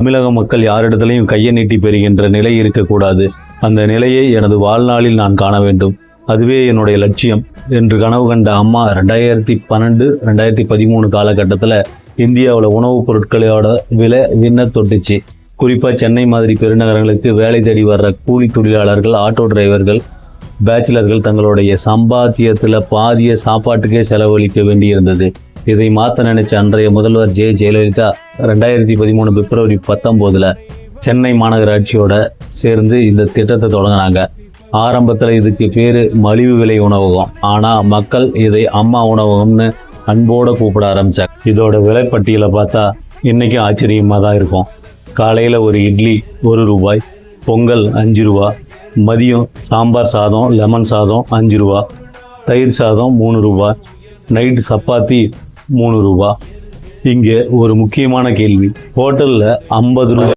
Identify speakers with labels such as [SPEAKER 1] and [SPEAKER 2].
[SPEAKER 1] தமிழக மக்கள் யாரிடத்திலையும் கையை நீட்டி பெறுகின்ற நிலை இருக்கக்கூடாது. அந்த நிலையை எனது வாழ்நாளில் நான் காண வேண்டும். அதுவே என்னுடைய லட்சியம் என்று கனவு கண்ட அம்மா 2012-2013 காலகட்டத்தில் இந்தியாவில் உணவுப் பொருட்களோட விலை விண்ண தொட்டுச்சு. குறிப்பாக சென்னை மாதிரி பெருநகரங்களுக்கு வேலை தேடி வர்ற கூலி தொழிலாளர்கள், ஆட்டோ டிரைவர்கள், பேச்சுலர்கள் தங்களுடைய சம்பாத்தியத்தில் பாதிய சாப்பாட்டுக்கே செலவழிக்க வேண்டியிருந்தது. இதை மாற்ற நினைச்ச அன்றைய முதல்வர் ஜெயலலிதா 2013 பிப்ரவரி 19 சென்னை மாநகராட்சியோட சேர்ந்து இந்த திட்டத்தை தொடங்கினாங்க. ஆரம்பத்தில் இதுக்கு பேர் மலிவு விலை உணவகம். ஆனால் மக்கள் இதை அம்மா உணவகம்னு அன்போடு கூப்பிட ஆரம்பித்தாங்க. இதோட விலைப்பட்டியலை பார்த்தா இன்றைக்கும் ஆச்சரியமாக தான் இருக்கும். காலையில் ஒரு இட்லி 1 ரூபாய், பொங்கல் 5 ரூபா, மதியம் சாம்பார் சாதம், லெமன் சாதம் 5 ரூபா, தயிர் சாதம் 3 ரூபா, நைட்டு சப்பாத்தி 3 ரூபா. இங்கே ஒரு முக்கியமான கேள்வி, ஹோட்டலில் 50 ரூபா